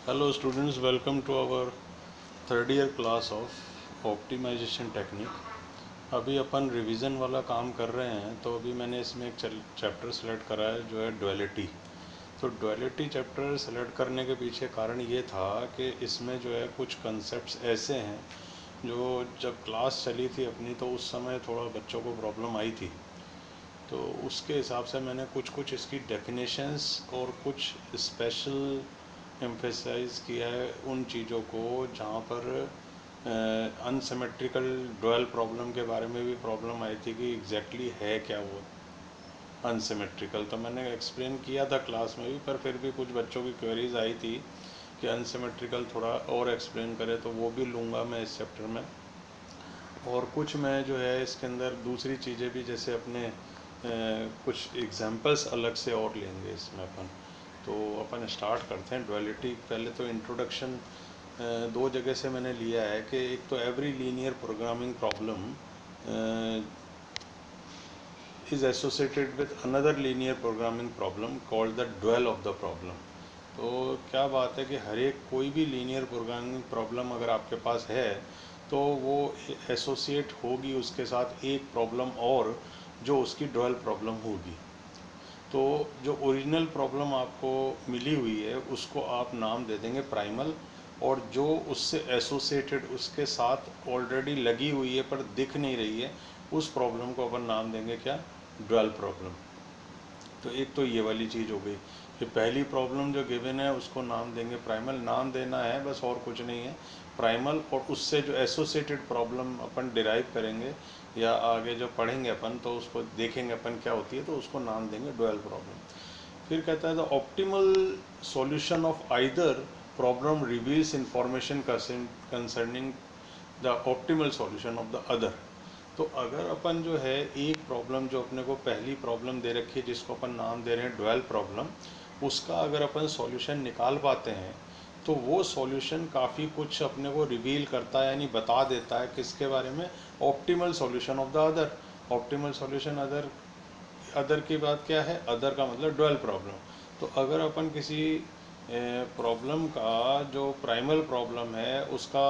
Hello students, welcome to our third year class of optimisation technique. अभी अपन revision वाला काम कर रहे हैं, तो अभी मैंने इसमें एक चैप्टर सेलेक्ट करा है जो है डुअलिटी। तो डुअलिटी चैप्टर सेलेक्ट करने के पीछे कारण ये था कि इसमें जो है कुछ कंसेप्ट्स ऐसे हैं जो जब क्लास चली थी अपनी तो उस समय थोड़ा बच्चों को प्रॉब्लम आई थी। तो उसके हिसाब से मैंने कुछ कुछ इसकी डेफिनेशंस और कुछ स्पेशल एम्फेसाइज किया है उन चीज़ों को जहाँ पर अनसिमेट्रिकल डुअल प्रॉब्लम के बारे में भी प्रॉब्लम आई थी कि एग्जैक्टली है क्या वो अनसिमेट्रिकल। तो मैंने एक्सप्लेन किया था क्लास में भी, पर फिर भी कुछ बच्चों की क्वेरीज आई थी कि अनसिमेट्रिकल थोड़ा और एक्सप्लेन करें, तो वो भी लूँगा मैं इस चैप्टर में। और कुछ मैं जो है इसके अंदर दूसरी चीज़ें भी, जैसे अपने कुछ एग्जांपल्स अलग से और लेंगे इसमें अपन। तो अपन स्टार्ट करते हैं डुअलिटी। पहले तो इंट्रोडक्शन दो जगह से मैंने लिया है कि एक तो every linear programming problem is associated with another linear programming problem called the dual of the problem. तो क्या बात है कि हर एक कोई भी लीनियर प्रोग्रामिंग प्रॉब्लम अगर आपके पास है तो वो एसोसिएट होगी उसके साथ एक प्रॉब्लम और जो उसकी डुअल प्रॉब्लम होगी। तो जो ओरिजिनल प्रॉब्लम आपको मिली हुई है उसको आप नाम दे देंगे प्राइमल, और जो उससे एसोसिएटेड उसके साथ ऑलरेडी लगी हुई है पर दिख नहीं रही है उस प्रॉब्लम को अपन नाम देंगे क्या, डुअल प्रॉब्लम। तो एक तो ये वाली चीज़ हो गई कि पहली प्रॉब्लम जो गिवन है उसको नाम देंगे प्राइमल, नाम देना है बस और कुछ नहीं है, प्राइमल। और उससे जो एसोसिएटेड प्रॉब्लम अपन डिराइव करेंगे या आगे जो पढ़ेंगे अपन तो उसको देखेंगे अपन क्या होती है, तो उसको नाम देंगे डुअल प्रॉब्लम। फिर कहता है the optimal solution of either problem reveals information concerning the optimal solution of the other. तो अगर अपन जो है एक प्रॉब्लम जो अपने को पहली प्रॉब्लम दे रखी है जिसको अपन नाम दे रहे हैं डुअल प्रॉब्लम, उसका अगर अपन सॉल्यूशन निकाल पाते हैं तो वो सॉल्यूशन काफ़ी कुछ अपने को रिवील करता है, यानी बता देता है किसके बारे में, optimal solution of the other. Optimal solution other, other की बात क्या है, अदर का मतलब डुअल प्रॉब्लम। तो अगर अपन किसी प्रॉब्लम का जो प्राइमल प्रॉब्लम है उसका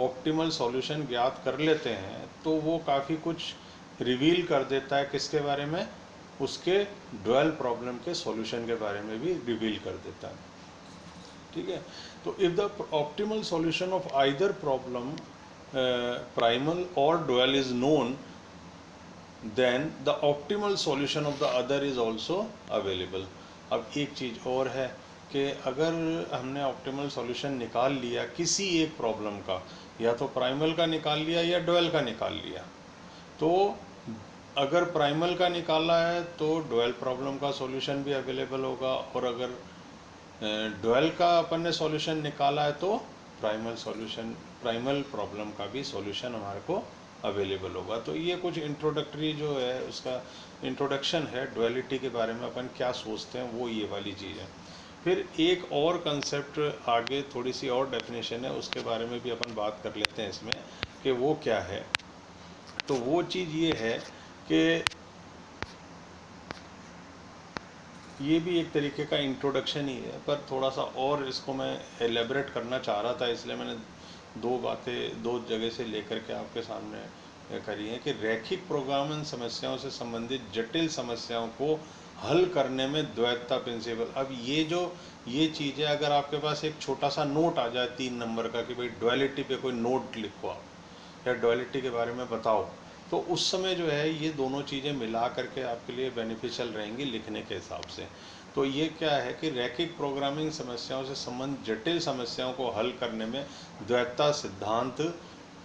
ऑप्टिमल सॉल्यूशन ज्ञात कर लेते हैं तो वो काफ़ी कुछ रिवील कर देता है किसके बारे में, उसके डुअल प्रॉब्लम के सॉल्यूशन के बारे में भी रिवील कर देता है। ठीक है। तो if the optimal solution of either problem primal और dual is known then the optimal solution of the other is also available. अब एक चीज़ और है कि अगर हमने ऑप्टिमल सॉल्यूशन निकाल लिया किसी एक प्रॉब्लम का, या तो प्राइमल का निकाल लिया या डुअल का निकाल लिया, तो अगर प्राइमल का निकाला है तो डुअल प्रॉब्लम का सॉल्यूशन भी अवेलेबल होगा, और अगर डुअल का अपन ने सॉल्यूशन निकाला है तो प्राइमल प्रॉब्लम का भी सॉल्यूशन हमारे को अवेलेबल होगा। तो ये कुछ इंट्रोडक्टरी जो है उसका इंट्रोडक्शन है डुअलिटी के बारे में, अपन क्या सोचते हैं वो ये वाली चीज़ है। फिर एक और कंसेप्ट आगे थोड़ी सी और डेफिनेशन है उसके बारे में भी अपन बात कर लेते हैं इसमें कि वो क्या है। तो वो चीज़ ये है कि ये भी एक तरीके का इंट्रोडक्शन ही है, पर थोड़ा सा और इसको मैं एलेबरेट करना चाह रहा था, इसलिए मैंने दो बातें दो जगह से लेकर के आपके सामने करी हैं कि रैखिक प्रोग्रामिंग समस्याओं से संबंधित जटिल समस्याओं को हल करने में द्वैतता प्रिंसिपल। अब ये चीज़ है, अगर आपके पास एक छोटा सा नोट आ जाए 3 नंबर का कि भाई डुअलिटी पे कोई नोट लिखो आप या डुअलिटी के बारे में बताओ, तो उस समय जो है ये दोनों चीज़ें मिला करके आपके लिए बेनिफिशियल रहेंगी लिखने के हिसाब से। तो ये क्या है कि रैखिक प्रोग्रामिंग समस्याओं से संबंधित जटिल समस्याओं को हल करने में द्वैतता सिद्धांत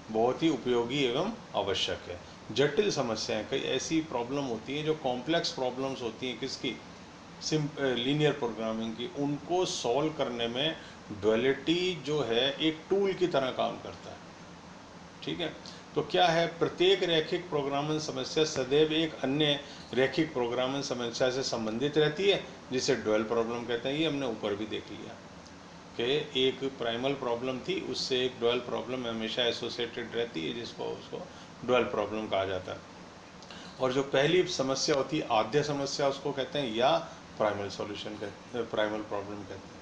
बहुत ही उपयोगी एवं आवश्यक है। जटिल समस्याएं, कई ऐसी प्रॉब्लम होती हैं जो कॉम्प्लेक्स प्रॉब्लम्स होती हैं किसकी, लीनियर प्रोग्रामिंग की, उनको सॉल्व करने में डुअलिटी जो है एक टूल की तरह काम करता है। ठीक है। तो क्या है, प्रत्येक रैखिक प्रोग्रामिंग समस्या सदैव एक अन्य रैखिक प्रोग्रामिंग समस्या से संबंधित रहती है जिसे डुअल प्रॉब्लम कहते हैं। ये हमने ऊपर भी देख लिया कि एक प्राइमल प्रॉब्लम थी उससे एक डुअल प्रॉब्लम हमेशा एसोसिएटेड रहती है जिसको उसको डुअल प्रॉब्लम कहा जाता है। और जो पहली समस्या होती है आद्य समस्या उसको कहते हैं या प्राइमल सॉल्यूशन कहते, प्राइमल प्रॉब्लम कहते हैं।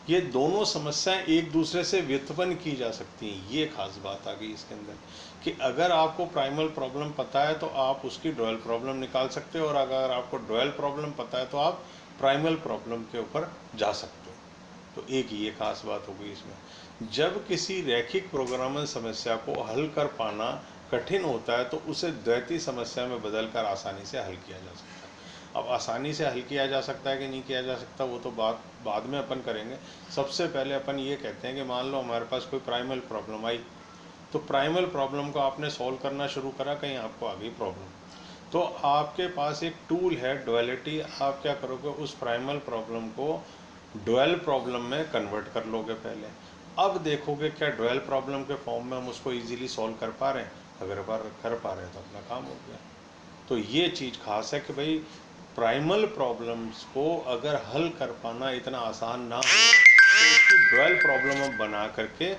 ये दोनों समस्याएं एक दूसरे से व्युत्पन्न की जा सकती हैं। ये खास बात आ गई इसके अंदर कि अगर आपको प्राइमल प्रॉब्लम पता है तो आप उसकी डुअल प्रॉब्लम निकाल सकते हो, और अगर आपको डुअल प्रॉब्लम पता है तो आप प्राइमल प्रॉब्लम के ऊपर जा सकते हो। तो एक ये खास बात हो गई इसमें। जब किसी रैखिक प्रोग्रामल समस्या को हल कर पाना कठिन होता है तो उसे द्वैती समस्या में बदलकर आसानी से हल किया जा सकता है। अब आसानी से हल किया जा सकता है कि नहीं किया जा सकता वो तो बाद में अपन करेंगे। सबसे पहले अपन ये कहते हैं कि मान लो हमारे पास कोई प्राइमल प्रॉब्लम आई, तो प्राइमल प्रॉब्लम को आपने सॉल्व करना शुरू करा, कहीं आपको आ गई प्रॉब्लम, तो आपके पास एक टूल है डुअलिटी। आप क्या करोगे, उस प्राइमल प्रॉब्लम को डुअल प्रॉब्लम में कन्वर्ट कर लोगे पहले। अब देखोगे क्या डुअल प्रॉब्लम के फॉर्म में हम उसको इजीली सॉल्व कर पा रहे हैं। अगर कर पा रहे हैं तो अपना काम हो गया। तो ये चीज़ खास है कि भाई प्राइमल प्रॉब्लम्स को अगर हल कर पाना इतना आसान ना हो तो उसकी डुअल प्रॉब्लम हम बना करके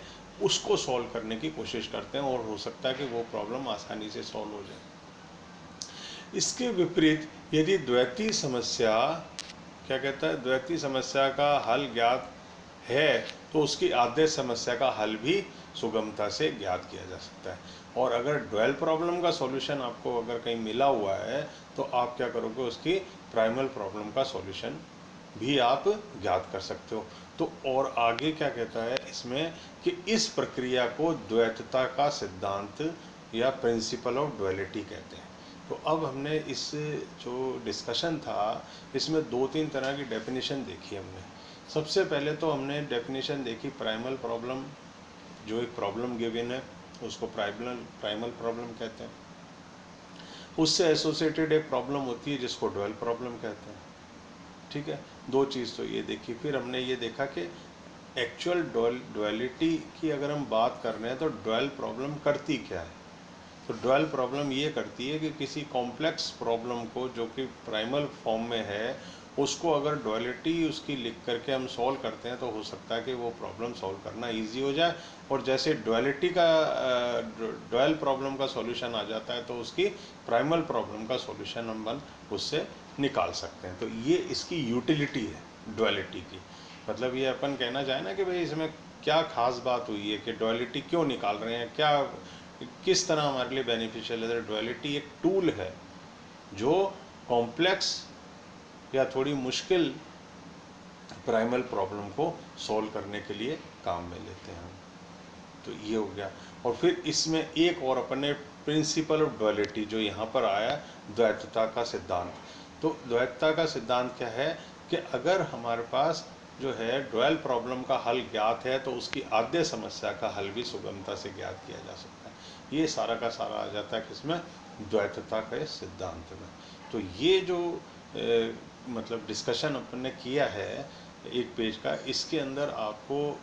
उसको सॉल्व करने की कोशिश करते हैं, और हो सकता है कि वो प्रॉब्लम आसानी से सॉल्व हो जाए। इसके विपरीत यदि द्वैती समस्या क्या कहता है, द्वैती समस्या का हल ज्ञात है तो उसकी आद्य समस्या का हल भी सुगमता से ज्ञात किया जा सकता है। और अगर डुअल प्रॉब्लम का सॉल्यूशन आपको अगर कहीं मिला हुआ है तो आप क्या करोगे, उसकी प्राइमल प्रॉब्लम का सॉल्यूशन भी आप ज्ञात कर सकते हो। तो और आगे क्या कहता है इसमें कि इस प्रक्रिया को द्वैतता का सिद्धांत या प्रिंसिपल ऑफ डुअलिटी कहते हैं। तो अब हमने इस जो डिस्कशन था इसमें 2-3 तरह की डेफिनेशन देखी हमने। सबसे पहले तो हमने डेफिनेशन देखी प्राइमल प्रॉब्लम, जो एक प्रॉब्लम गिवन है उसको प्राइमल प्रॉब्लम कहते हैं। उससे एसोसिएटेड एक प्रॉब्लम होती है जिसको डुअल प्रॉब्लम कहते हैं। ठीक है, दो चीज़ तो ये देखी। फिर हमने ये देखा कि एक्चुअल डुअलिटी की अगर हम बात कर रहे हैं तो डुअल प्रॉब्लम करती क्या है। तो डुअल प्रॉब्लम ये करती है कि किसी कॉम्प्लेक्स प्रॉब्लम को जो कि प्राइमल फॉर्म में है उसको अगर डुअलिटी उसकी लिख करके हम सॉल्व करते हैं तो हो सकता है कि वो प्रॉब्लम सॉल्व करना इजी हो जाए, और जैसे डुअलिटी का डुअल प्रॉब्लम का सॉल्यूशन आ जाता है तो उसकी प्राइमल प्रॉब्लम का सॉल्यूशन हम उससे निकाल सकते हैं। तो ये इसकी यूटिलिटी है डुअलिटी की। मतलब ये अपन कहना चाहें ना कि भाई इसमें क्या खास बात हुई है कि डुअलिटी क्यों निकाल रहे हैं, क्या किस तरह हमारे लिए बेनिफिशियल है। डुअलिटी एक टूल है जो कॉम्प्लेक्स या थोड़ी मुश्किल प्राइमल प्रॉब्लम को सॉल्व करने के लिए काम में लेते हैं। तो ये हो गया। और फिर इसमें एक और अपने प्रिंसिपल ऑफ डुअलिटी जो यहाँ पर आया, द्वैतता का सिद्धांत। तो द्वैतता का सिद्धांत क्या है कि अगर हमारे पास जो है डुअल प्रॉब्लम का हल ज्ञात है तो उसकी आद्य समस्या का हल भी सुगमता से ज्ञात किया जा सकता है। ये सारा का सारा आ जाता है किसमें, द्वैतता के सिद्धांत में। तो ये जो मतलब डिस्कशन अपन ने किया है एक पेज का, इसके अंदर आपको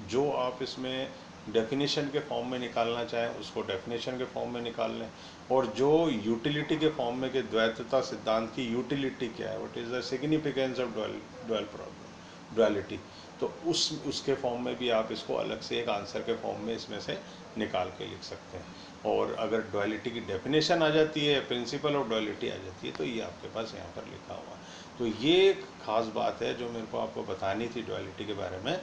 जो आप इसमें डेफिनेशन के फॉर्म में निकालना चाहें उसको डेफिनेशन के फॉर्म में निकाल लें, और जो यूटिलिटी के फॉर्म में कि द्वैतता सिद्धांत की यूटिलिटी क्या है, what is the significance of duality, तो उसके फॉर्म में भी आप इसको अलग से एक आंसर के फॉर्म में इसमें से निकाल के लिख सकते हैं। और अगर डुअलिटी की डेफिनेशन आ जाती है, प्रिंसिपल ऑफ डुअलिटी आ जाती है, तो ये आपके पास यहाँ पर लिखा हुआ है। तो ये एक खास बात है जो मेरे को आपको बतानी थी डुअलिटी के बारे में।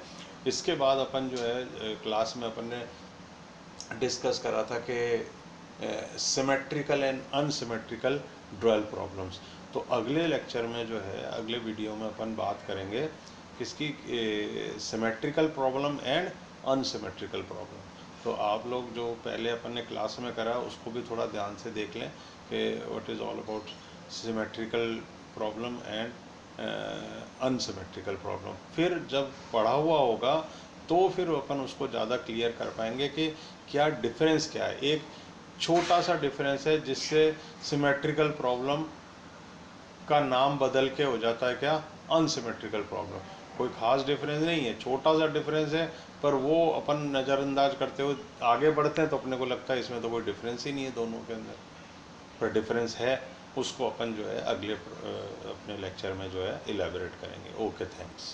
इसके बाद अपन जो है क्लास में अपन ने डिस्कस करा था कि symmetrical and unsymmetrical dual problems. तो अगले लेक्चर में जो है, अगले वीडियो में अपन बात करेंगे किसकी, symmetrical problem and unsymmetrical problem. तो आप लोग जो पहले अपन ने क्लास में करा उसको भी थोड़ा ध्यान से देख लें कि what is all about symmetrical problem and unsymmetrical problem. फिर जब पढ़ा हुआ होगा तो फिर अपन उसको ज़्यादा क्लियर कर पाएंगे कि क्या डिफरेंस क्या है। एक छोटा सा डिफरेंस है जिससे सिमेट्रिकल प्रॉब्लम का नाम बदल के हो जाता है क्या, अनसिमेट्रिकल प्रॉब्लम। कोई खास डिफरेंस नहीं है, छोटा सा डिफरेंस है, पर वो अपन नज़रअंदाज करते हुए आगे बढ़ते हैं तो अपने को लगता है इसमें तो कोई डिफरेंस ही नहीं है दोनों के अंदर, पर डिफरेंस है। उसको अपन जो है अगले अपने लेक्चर में जो है इलेबोरेट करेंगे। Okay, thanks.